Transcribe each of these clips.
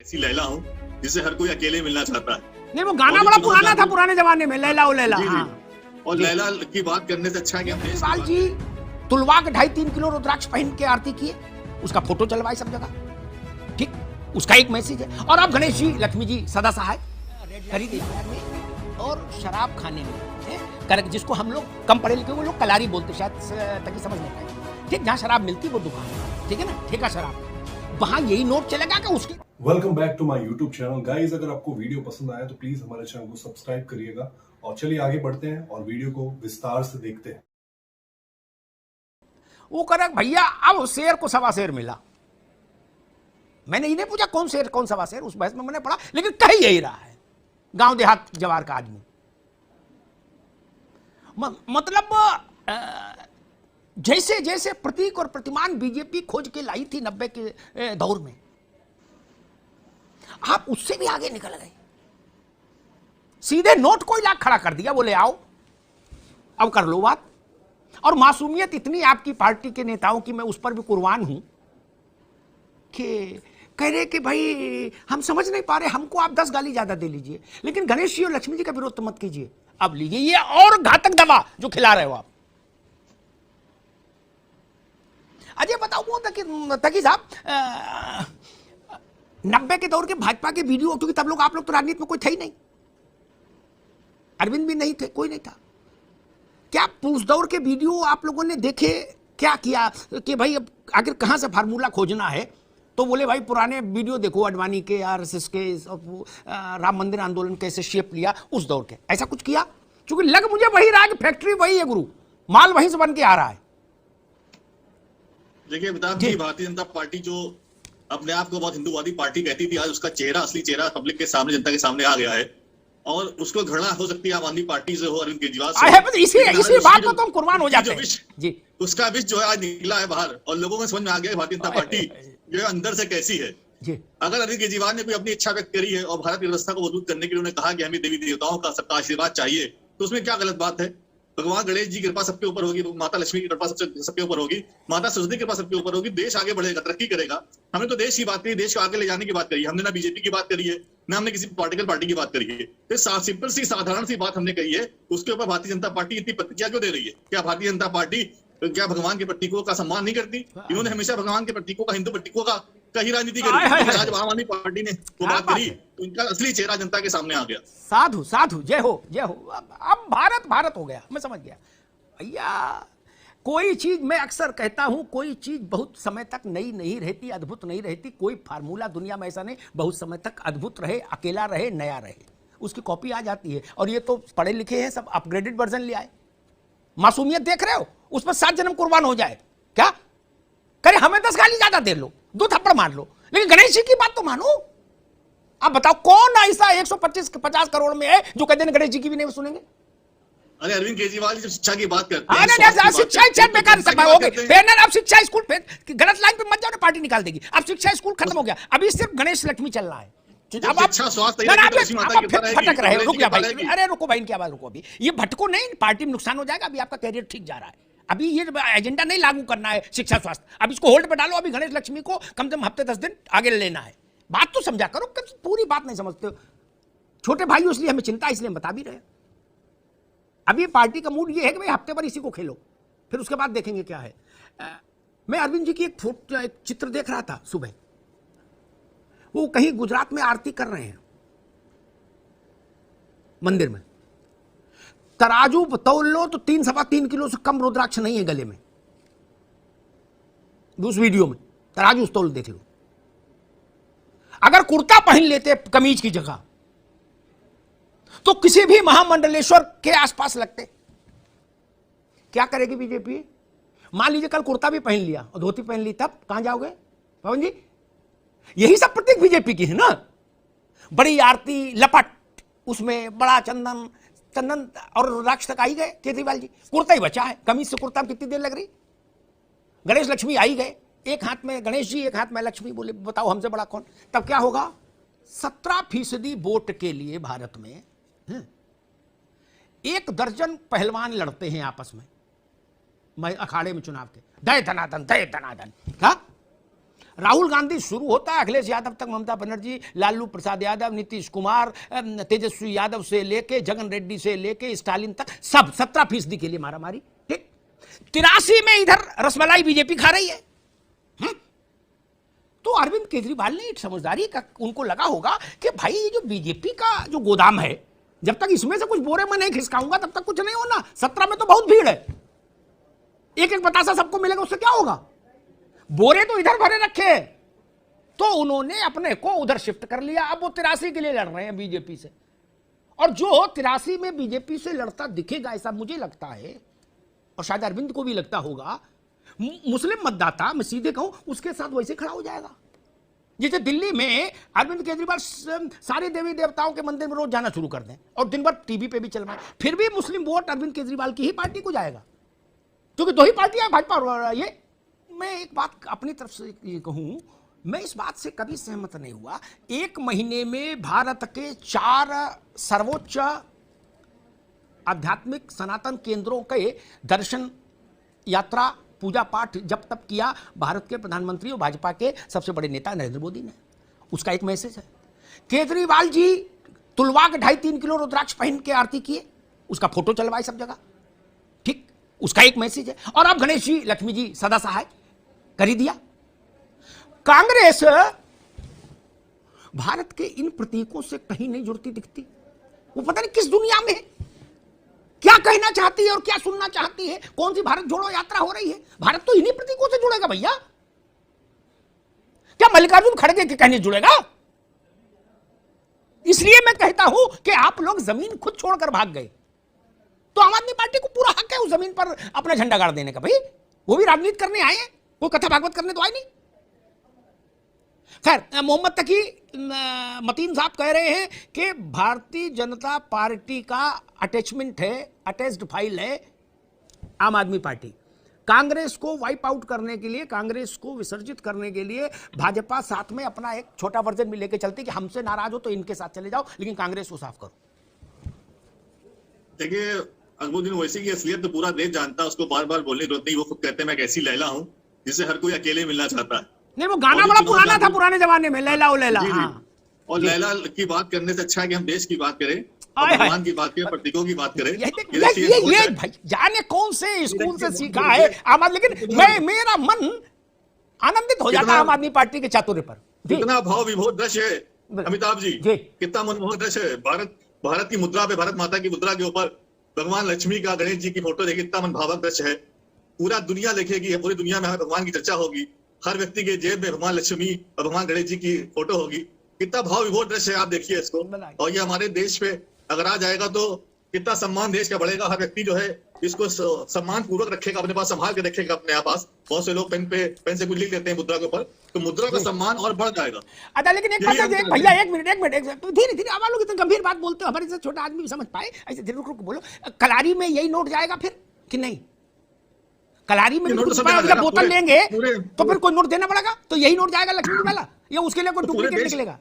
ऐसी लैला हूँ जिसे हर कोई अकेले मिलना चाहता है। नहीं, वो गाना बड़ा पुराना था, पुराने जमाने में, लैला ओ लैला। हाँ। और लैला की बात करने से अच्छा है कि हम केजरीवाल जी तुलवा के 2.5-3 किलो रुद्राक्ष पहन के आरती किए, उसका फोटो चलवाए सब जगह, ठीक, उसका एक मैसेज है। और आप गणेश जी, लक्ष्मी जी सदा सहाय खरीदे और शराब खाने में कर, जिसको हम लोग कम पढ़े लिखे वो लोग कलारी बोलते, शायद ताकि समझ नहीं पाए, ठीक, जहाँ शराब मिलती वो दुकान, ठीक है ना, ठेका शराब, वहां यही नोट चलेगा कि उसके। Welcome back to my YouTube channel guys. अगर आपको वीडियो पसंद आया तो प्लीज हमारे चैनल को सब्सक्राइब करिएगा और चलिए आगे बढ़ते हैं और वीडियो को विस्तार से देखते हैं। वो कर भैया अब शेर को सवा शेर मिला। मैंने इन्हें पूछा कौन शेर कौन सवा शेर, उस बहस में मैंने पढ़ा, लेकिन कह यही रहा है गांव देहात जवार का आदमी। मतलब जैसे जैसे प्रतीक और प्रतिमान बीजेपी खोज के लाई थी 90 के दौर में, आप उससे भी आगे निकल गए, सीधे नोट को ला खड़ा कर दिया, बोले आओ अब कर लो बात। और मासूमियत इतनी आपकी पार्टी के नेताओं की, मैं उस पर भी कुर्बान हूं, कि कह रहे कि भाई हम समझ नहीं पा रहे, हमको आप 10 गाली ज्यादा दे लीजिए, लेकिन गणेश जी और लक्ष्मी जी का विरोध तो मत कीजिए। अब लीजिए ये और घातक दवा जो खिला रहे हो आप। अजय बताओ वो तकी साहब, 90 के दौर के भाजपा के वीडियो, क्योंकि तब लोग आप लोग तो राजनीति में कोई थे ही नहीं, अरविंद भी नहीं थे, कोई नहीं था, क्या उस दौर के वीडियो आप लोगों ने देखे? क्या किया कि भाई अब आखिर कहां से फार्मूला खोजना है? तो बोले भाई पुराने वीडियो देखो, अडवाणी के, आरएसएस के, राम मंदिर आंदोलन कैसे शेप लिया उस दौर के, ऐसा कुछ किया? क्योंकि लग मुझे वही रहा कि फैक्ट्री वही है गुरु, माल वहीं से बन के आ रहा है। देखिए अमिताभ जी, भारतीय जनता पार्टी जो अपने आप को बहुत हिंदूवादी पार्टी कहती थी, आज उसका चेहरा, असली चेहरा पब्लिक के सामने, जनता के सामने आ गया है। और उसको घृणा हो सकती है आम आदमी पार्टी से हो, अरविंद केजरीवाल से, इसी बात को तो हम कुर्बान हो जाते हैं जी। उसका विष जो है आज निकला है बाहर, और लोगों को समझ में आ गया भारतीय जनता पार्टी जो है अंदर से कैसी है। अगर अरविंद केजरीवाल ने कोई अपनी इच्छा व्यक्त करी है और भारत की व्यवस्था को मजबूत करने के लिए उन्होंने कहा कि हमें देवी देवताओं का सबका आशीर्वाद चाहिए, तो उसमें क्या गलत बात है? भगवान गणेश जी की कृपा सबके ऊपर होगी, माता लक्ष्मी की कृपा सबके ऊपर होगी, माता सरस्वती की कृपा सबके ऊपर होगी, देश आगे बढ़ेगा, तरक्की करेगा। हमने तो देश की बात करी, देश को आगे ले जाने की बात करी, हमने ना बीजेपी की बात करी है, ना हमने किसी पॉलिटिकल पार्टी की बात करी है। तो सिंपल सी साधारण सी बात हमने कही है, उसके ऊपर भारतीय जनता पार्टी इतनी प्रतिक्रिया क्यों दे रही है? क्या भारतीय जनता पार्टी क्या भगवान के प्रतीकों का सम्मान नहीं करती? इन्होंने हमेशा भगवान के प्रतीकों का, हिंदू प्रतीकों का ही राजनीति करी। आज आम आदमी पार्टी ने वो बात करी तो इनका असली चेहरा जनता के सामने आ गया। साधु साधु, जय हो जय हो। अब भारत भारत हो गया, मैं समझ गया भैया। कोई चीज, मैं अक्सर कहता हूं, कोई चीज बहुत समय तक नई नहीं रहती, अद्भुत नहीं रहती। कोई फार्मूला दुनिया में ऐसा नहीं बहुत समय तक अद्भुत रहे, अकेला रहे, नया रहे, उसकी कॉपी आ जाती है। और ये तो पढ़े लिखे हैं, सब अपग्रेडेड वर्जन ले आए। मासूमियत देख रहे हो, उस पर 7 जन्म कुर्बान हो जाए क्या? करे हमें 10 गाली ज्यादा दे लो, 2 थप्पड़ मार लो, लेकिन गणेश जी की बात तो मानो। अब बताओ कौन ऐसा 150 करोड़ में है जो कहते हैं गणेश जी की भी नहीं सुनेंगे? अरे अरविंद केजरीवाल जब शिक्षा की बात करते हैं, शिक्षा बेकार हो गई। अब शिक्षा स्कूल गलत लाइन पे मत जाओ, पार्टी निकाल देगी। अब शिक्षा स्कूल खत्म हो गया, अभी सिर्फ गणेश लक्ष्मी चल रहा है। अब आप भटक रहे, रुक जा भाई, अरे रुको भाई, इनकी आवाज रुको। अभी ये भटको नहीं, पार्टी में नुकसान हो जाएगा। अभी आपका कैरियर ठीक जा रहा है, अभी ये एजेंडा नहीं लागू करना है शिक्षा स्वास्थ्य, अब इसको होल्ड पे डालो। अभी गणेश लक्ष्मी को कम से कम हफ्ते 10 दिन आगे लेना है। बात तो समझा करो, पूरी बात नहीं समझते हो। छोटे भाई इसलिए हमें चिंता, इसलिए बता भी रहे। अभी पार्टी का मूड ये है कि भाई हफ्ते भर इसी को खेलो, फिर उसके बाद देखेंगे क्या है। मैं अरविंद जी की एक चित्र देख रहा था सुबह, वो कहीं गुजरात में आरती कर रहे हैं मंदिर में। तराजू तौल लो तो 3-3.25 किलो से कम रुद्राक्ष नहीं है गले में। उस वीडियो में तराजू तौल देख लो। अगर कुर्ता पहन लेते कमीज की जगह तो किसी भी महामंडलेश्वर के आसपास लगते। क्या करेगी बीजेपी? मान लीजिए कल कुर्ता भी पहन लिया और धोती पहन ली, तब कहां जाओगे पवन जी? यही सब प्रतीक बीजेपी की है ना। बड़ी आरती, लपट, उसमें बड़ा चंदन और रुद्राक्ष तक आई गए केजरीवाल जी। कुर्ता ही बचा है, कमीज से कुर्ता में कितनी देर लग रही? गणेश लक्ष्मी आई गए, एक हाथ में गणेश जी, एक हाथ में लक्ष्मी। बोले बताओ हमसे बड़ा कौन? तब क्या होगा? 17% वोट के लिए भारत में 1 दर्जन पहलवान लड़ते हैं आपस में अखाड़े में चुनाव के। दय धनादन, दय धनादन। क्या राहुल गांधी शुरू होता है, अखिलेश यादव तक, ममता बनर्जी, लालू प्रसाद यादव, नीतीश कुमार, तेजस्वी यादव से लेके जगन रेड्डी से लेके स्टालिन तक सब 17% के लिए मारामारी। ठीक, 83 में इधर रसमलाई बीजेपी खा रही है। तो अरविंद केजरीवाल ने एक समझदारी का, उनको लगा होगा कि भाई ये जो बीजेपी का जो गोदाम है, जब तक इसमें से कुछ बोरे में नहीं खिसकाऊंगा तब तक कुछ नहीं होना। 17 में तो बहुत भीड़ है, एक एक बतासा सबको मिलेगा, उससे क्या होगा? बोरे तो इधर भरे रखे, तो उन्होंने अपने को उधर शिफ्ट कर लिया। अब वो 83 के लिए लड़ रहे हैं बीजेपी से, और जो 83 में बीजेपी से लड़ता दिखेगा, ऐसा मुझे लगता है, और शायद अरविंद को भी लगता होगा, मुस्लिम मतदाता, मैं सीधे कहूं, उसके साथ वैसे खड़ा हो जाएगा जैसे दिल्ली में अरविंद केजरीवाल सारे देवी देवताओं के मंदिर में रोज जाना शुरू कर दें और दिन भर टीवी पे भी चलवाएं, फिर भी मुस्लिम वोट अरविंद केजरीवाल की ही पार्टी को जाएगा, क्योंकि दो ही पार्टियां, भाजपा और ये। मैं एक बात अपनी तरफ से ये कहूं, मैं इस बात से कभी सहमत नहीं हुआ। एक महीने में भारत के 4 सर्वोच्च आध्यात्मिक सनातन केंद्रों के दर्शन, यात्रा, पूजा पाठ जब तब किया भारत के प्रधानमंत्री और भाजपा के सबसे बड़े नेता नरेंद्र मोदी ने। उसका एक मैसेज है। केजरीवाल जी तुलवा के 2.5-3 किलो रुद्राक्ष पहन के आरती किए, उसका फोटो चलवाए सब जगह। ठीक, उसका एक मैसेज है। और अब गणेश जी, लक्ष्मी जी सदा सहाय कर ही दिया। कांग्रेस भारत के इन प्रतीकों से कहीं नहीं जुड़ती दिखती। वो पता नहीं किस दुनिया में है, क्या कहना चाहती है और क्या सुनना चाहती है। कौन सी भारत जोड़ो यात्रा हो रही है? भारत तो इन्हीं प्रतीकों से जुड़ेगा भैया। क्या मल्लिकार्जुन खड़गे के कहने जुड़ेगा? इसलिए मैं कहता हूं कि आप लोग जमीन खुद छोड़कर भाग गए, तो आम आदमी पार्टी को पूरा हक है उस जमीन पर अपना झंडा गाड़ देने का। भाई वो भी राजनीति करने आए हैं, कोई कथा भागवत करने तो आए नहीं। खैर, मोहम्मद तकी मतीन साहब कह रहे हैं कि भारतीय जनता पार्टी का अटैचमेंट है, अटैच्ड फाइल है आम आदमी पार्टी। कांग्रेस को वाइप आउट करने के लिए, कांग्रेस को विसर्जित करने के लिए भाजपा साथ में अपना एक छोटा वर्जन भी लेके चलती कि हमसे नाराज हो तो इनके साथ चले जाओ, लेकिन कांग्रेस को साफ करो। देखिए अकबरुद्दीन ओवैसी की असलियत तो पूरा देश जानता है, उसको बार बार बोलने की जरूरत नहीं। वो खुद कहते हैं मैं एक ऐसी लैला हूं जिसे हर कोई अकेले मिलना चाहता है। नहीं, वो गाना बड़ा पुराना था, पुराने जमाने में, लैला ओ लैला। हाँ। और लैला की बात करने से अच्छा है कि हम देश की बात करें, भगवान की बात करें, प्रतीकों की बात करें। ये भाई जाने कौन से स्कूल से सीखा है आम, लेकिन मेरा मन आनंदित हो जाता है आम आदमी पार्टी के चातुर्य पर। कितना भाव विभोर दृश्य है अमिताभ जी, कितना मनमोहक दृश्य है। भारत की मुद्रा पे, भारत माता की मुद्रा के ऊपर भगवान लक्ष्मी का, गणेश जी की फोटो देखिए, कितना मन भावक दृश्य है। पूरा दुनिया देखेगी, पूरी दुनिया में भगवान की चर्चा होगी, हर व्यक्ति के जेब में भगवान लक्ष्मी और भगवान गणेश जी की फोटो होगी। कितना भाव विभोर दृश्य है, आप देखिए इसको। और ये हमारे देश पे अगर आ जाएगा तो कितना सम्मान देश का बढ़ेगा। हर व्यक्ति जो है इसको सम्मान पूर्वक रखेगा, अपने पास संभाल के रखेगा अपने पास। बहुत से लोग पेन से कुछ लिख देते हैं मुद्रा के ऊपर, तो मुद्रा का सम्मान और बढ़ जाएगा। अच्छा, लेकिन एक बात भैया, एक मिनट, तो धीरे धीरे आप लोग इतना गंभीर बात बोलते हो, हमारे से छोटा आदमी भी समझ पाए, ऐसे धीरे रुक बोलो। कलारी में यही नोट जाएगा फिर कि नहीं? कलारी में जब बोतल लेंगे तो फिर कोई नोट देना पड़ेगा, तो यही नोट जाएगा लक्ष्मी वाला, या उसके लिए कोई डुप्लीकेट निकलेगा?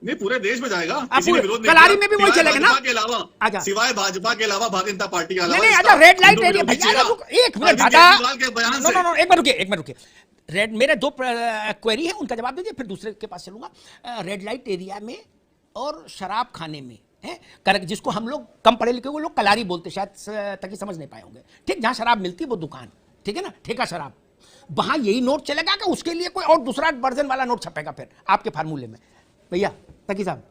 नहीं, पूरे देश में जाएगा, कलारी में भी वही चलेगा ना, के अलावा सिवाय भाजपा के अलावा, भारतीय जनता पार्टी के अलावा। नहीं, अच्छा, रेड लाइट एरिया भैया, एक मिनट दादा, एक मिनट रुकिए। रेड, मेरे 2 क्वेरी है, उनका जवाब दीजिए, फिर दूसरे के पास चलूंगा। रेड लाइट एरिया में और शराब खाने में है, करेक्ट, जिसको हम लोग कम पढ़े लिखे लोग कलारी बोलते, शायद तक समझ नहीं पाए होंगे। ठीक, जहां शराब मिलती है वो दुकान, ठीक है ना, ठेका शराब, वहां यही नोट चलेगा कि उसके लिए कोई और दूसरा वर्जन वाला नोट छपेगा फिर आपके फार्मूले में? भैया तकी साहब,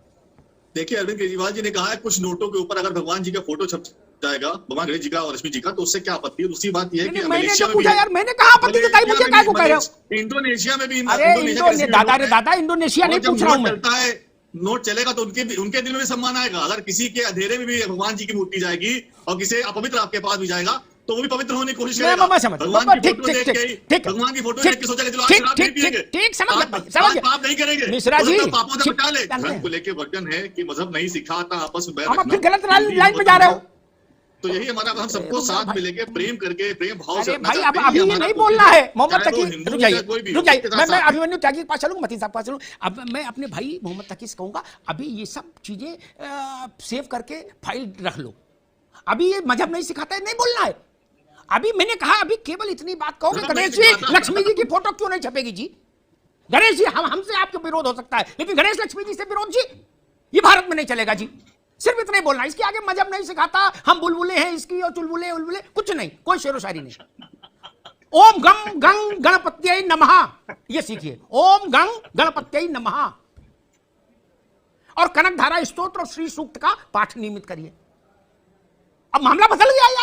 देखिए अरविंद केजरीवाल जी ने कहा है कुछ नोटों के ऊपर अगर भगवान जी का फोटो छप जाएगा, भगवान गणेश जी का और लक्ष्मी जी का, तो उससे क्या आपत्ति है? दूसरी बात यह है कि मैंने पूछा यार, मैंने कहा आपत्ति जताई, मुझे क्या को कह रहे हो? इंडोनेशिया में भी, अरे दादा, इंडोनेशिया नहीं पूछ रहा हूं मैं। चलता है, नोट चलेगा तो उनके दिल में सम्मान आएगा। अगर किसी के अंधेरे में भी भगवान जी की मूर्ति जाएगी और किसी अपवित्र आपके पास भी जाएगा, तो वो भी पवित्र होने की कोशिश करेगा। भगवान की फोटो देख के सोचेगा चलो शराब नहीं पिएंगे, पाप नहीं करेंगे। मिश्रा जी, पापों से बचा ले। धर्म को लेके वर्जन है कि मजहब नहीं सिखाता आपस में बैर रखना। फिर गलत लाइन पे जा रहे हो। तो यही हमारा, हम सबको साथ में लेके प्रेम करके, प्रेम भाव से। भाई अब अभी ये नहीं बोलना है मोहम्मद तकी, रुक जाइए, मैं अभिमन्यु त्यागी के पास चलूंगा, मतीन साहब के पास चलूंगा। अब मैं अपने भाई मोहम्मद तकी से कहूंगा, अभी ये सब चीजें सेव करके फाइल रख लो। अभी ये मजहब नहीं सिखाता है, नहीं बोलना है। अभी मैंने कहा, अभी केवल इतनी बात कहो कि गणेश जी, लक्ष्मी जी की फोटो क्यों नहीं छपेगी जी? गणेश जी हमसे आपके विरोध हो सकता है, लेकिन गणेश लक्ष्मी जी से विरोध जी ये भारत में नहीं चलेगा जी। सिर्फ इतना ही बोलना, इसके आगे मजहब नहीं सिखाता, हम बुलबुले हैं इसकी और चुलबुले उलबुले कुछ नहीं, कोई शेरो शायरी नहीं। ओम गंग गंग गणपत्यै नमः ये सीखिए, ओम गंग गणपत्यै नमः, और कनकधारा स्तोत्र और श्री सूक्त का पाठ नियमित करिए। अब मामला बदल गया यार।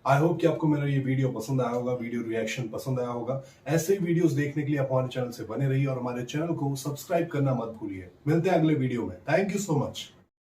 आई होप कि आपको मेरा ये वीडियो पसंद आया होगा, वीडियो रिएक्शन पसंद आया होगा। ऐसे ही वीडियोस देखने के लिए आप हमारे चैनल से बने रहिए और हमारे चैनल को सब्सक्राइब करना मत भूलिए। मिलते हैं अगले वीडियो में। Thank you so much.